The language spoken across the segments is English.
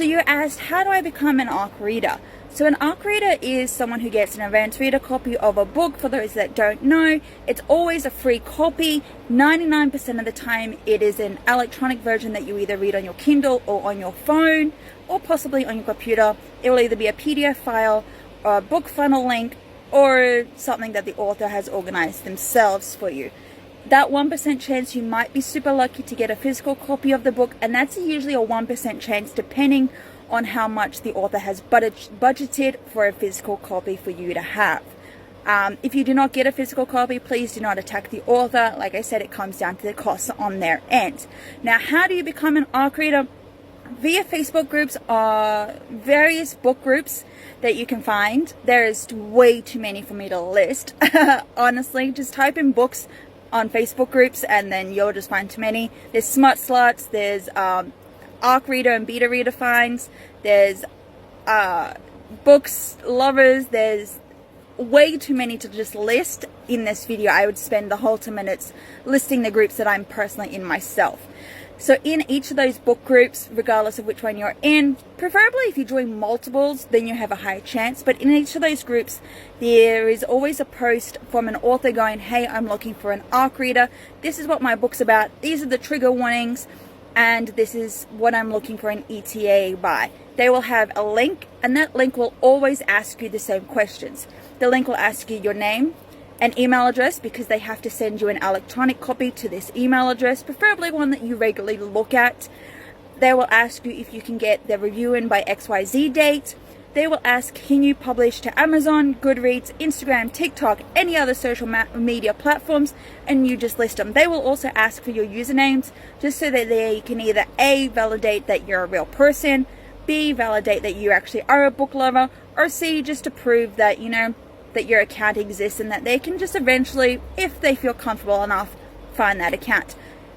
you asked, how do I become an ARC reader? So an ARC reader is someone who gets an advanced reader copy of a book. For those that don't know, it's always a free copy. 99% of the time it is an electronic version that you either read on your Kindle or on your phone or possibly on your computer. It will either be a PDF file or a book funnel link or something that the author has organized themselves for you. That 1% chance you might be super lucky to get a physical copy of the book, and that's usually a 1% chance depending on how much the author has budgeted for a physical copy for you to have. If you do not get a physical copy, please do not attack the author. Like I said, it comes down to the costs on their end. Now, how do you become an ARC reader? Via Facebook groups or various book groups that you can find. There's way too many for me to list. Honestly, just type in books on Facebook groups and then you'll just find too many. There's Smut Sluts, there's ARC reader and beta reader finds, there's books lovers, there's way too many to just list in this video. I would spend the whole 2 minutes listing the groups that I'm personally in myself. So in each of those book groups, regardless of which one you're in, preferably if you join multiples, then you have a higher chance. But in each of those groups, there is always a post from an author going, hey, I'm looking for an ARC reader. This is what my book's about. These are the trigger warnings. And this is what I'm looking for an ETA by. They will have a link, and that link will always ask you the same questions. The link will ask you your name, an email address, because they have to send you an electronic copy to this email address, preferably one that you regularly look at. They will ask you if you can get the review in by XYZ date. They will ask, can you publish to Amazon, Goodreads, Instagram, TikTok, any other social media platforms, and you just list them. They will also ask for your usernames, just so that they can either A, validate that you're a real person, B, validate that you actually are a book lover, or C, just to prove that, you know, that your account exists and that they can just eventually, if they feel comfortable enough, find that account.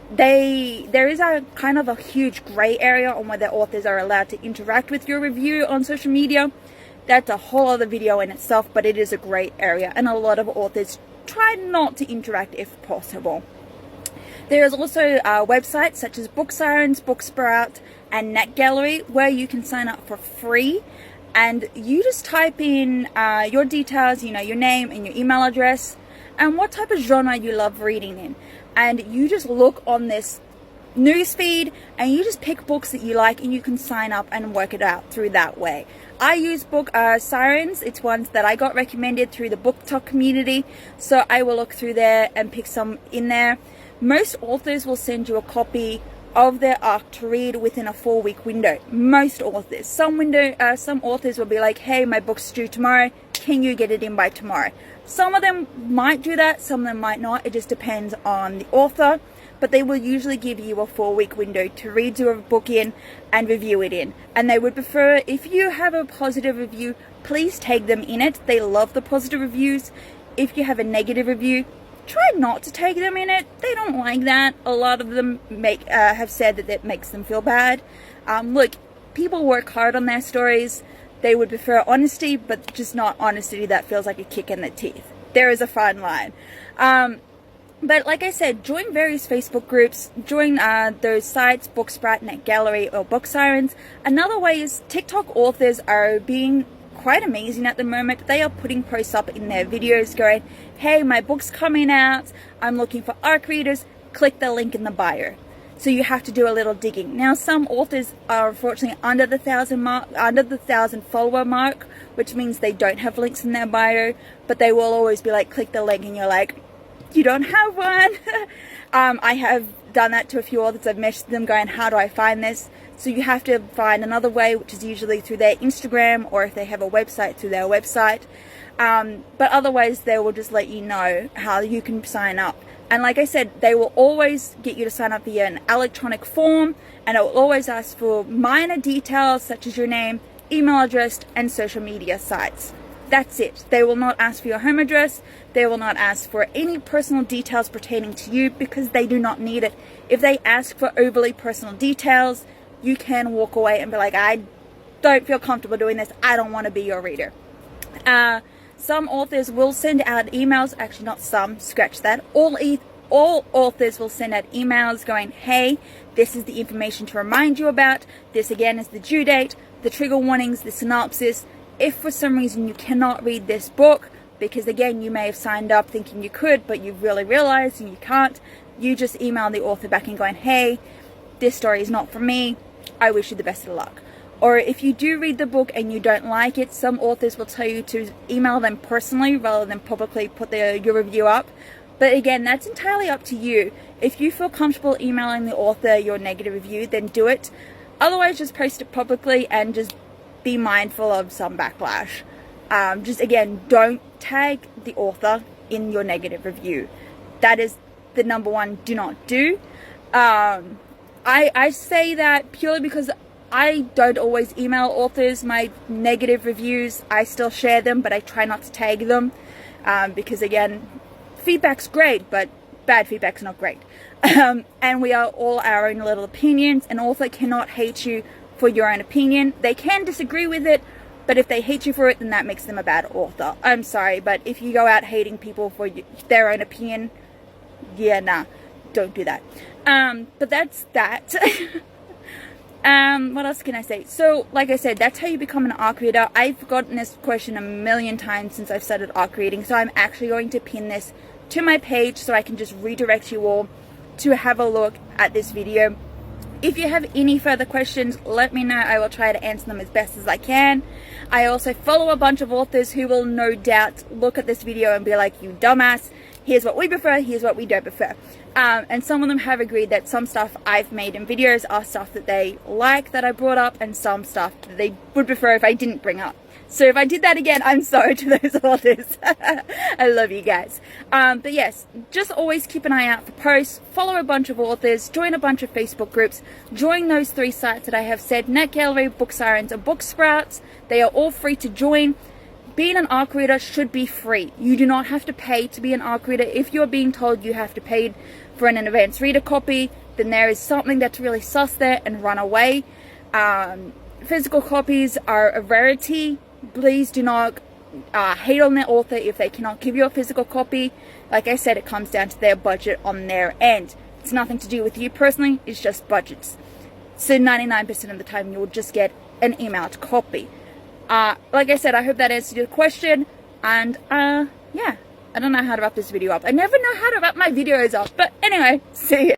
There is a kind of a huge gray area on whether authors are allowed to interact with your review on social media. That's a whole other video in itself, but it is a gray area, and a lot of authors try not to interact if possible. There is also websites such as Book Sirens, Booksprout, and NetGallery where you can sign up for free, and you just type in your details, you know, your name and your email address, and what type of genre you love reading in. And you just look on this newsfeed and you just pick books that you like, and you can sign up and work it out through that way. I use Book Sirens. It's ones that I got recommended through the book talk community, so I will look through there and pick some in there. Most authors will send you a copy of their ARC to read within a 4-week window. Most authors. Some authors will be like, hey, my book's due tomorrow, can you get it in by tomorrow? Some of them might do that, some of them might not. It just depends on the author, but they will usually give you a 4-week window to read your book in and review it in. And they would prefer, if you have a positive review, please tag them in it. They love the positive reviews. If you have a negative review, try not to take them in it. They don't like that. A lot of them have said that it makes them feel bad. Look, people work hard on their stories. They would prefer honesty, but just not honesty that feels like a kick in the teeth. There is a fine line. But like I said, join various Facebook groups, join those sites, Booksprout, NetGallery, or Book Sirens. Another way is TikTok authors are being quite amazing at the moment. They are putting posts up in their videos going, hey, my book's coming out, I'm looking for ARC readers, click the link in the bio. So you have to do a little digging. Now, some authors are unfortunately under the 1,000 follower mark, which means they don't have links in their bio, but they will always be like, click the link, and you're like, you don't have one. I have done that to a few authors. I've messaged them going, how do I find this? So you have to find another way, which is usually through their Instagram, or if they have a website, through their website. But otherwise, they will just let you know how you can sign up. And like I said, they will always get you to sign up via an electronic form, and it will always ask for minor details such as your name, email address, and social media sites. That's it. They will not ask for your home address. They will not ask for any personal details pertaining to you, because they do not need it. If they ask for overly personal details, you can walk away and be like, I don't feel comfortable doing this. I don't want to be your reader. Some authors will send out emails. Actually, not some. Scratch that. All all authors will send out emails going, hey, this is the information to remind you about. This again is the due date, the trigger warnings, the synopsis. If for some reason you cannot read this book, because again, you may have signed up thinking you could, but you really realized you can't, you just email the author back and going, hey, this story is not for me. I wish you the best of luck. Or if you do read the book and you don't like it, some authors will tell you to email them personally rather than publicly put your review up. But again, that's entirely up to you. If you feel comfortable emailing the author your negative review, then do it. Otherwise, just post it publicly and just be mindful of some backlash. Just again, don't tag the author in your negative review. That is the number one do not do. I say that purely because I don't always email authors my negative reviews. I still share them, but I try not to tag them because again, feedback's great, but bad feedback's not great. And we are all our own little opinions. An author cannot hate you for your own opinion. They can disagree with it, but if they hate you for it, then that makes them a bad author. I'm sorry, but if you go out hating people for their own opinion, yeah, nah, don't do that. But that's that. What else can I say? So, like I said, that's how you become an ARC reader. I've gotten this question a million times since I've started ARC reading, so I'm actually going to pin this to my page so I can just redirect you all to have a look at this video. If you have any further questions, let me know. I will try to answer them as best as I can. I also follow a bunch of authors who will no doubt look at this video and be like, you dumbass, here's what we prefer, here's what we don't prefer. And some of them have agreed that some stuff I've made in videos are stuff that they like that I brought up, and some stuff that they would prefer if I didn't bring up. So if I did that again, I'm sorry to those authors. I love you guys. But yes, just always keep an eye out for posts, follow a bunch of authors, join a bunch of Facebook groups, join those 3 sites that I have said, Net Gallery, Book Sirens, and Book Sprouts. They are all free to join. Being an ARC reader should be free. You do not have to pay to be an ARC reader. If you're being told you have to pay for an advanced reader copy, then there is something that's really sus there, and run away. Physical copies are a rarity. Please do not hate on the author if they cannot give you a physical copy. Like I said, it comes down to their budget on their end. It's nothing to do with you personally, it's just budgets. So 99% of the time you will just get an emailed copy. Like I said, I hope that answered your question. And yeah, I don't know how to wrap this video up. I never know how to wrap my videos up. But anyway, see ya.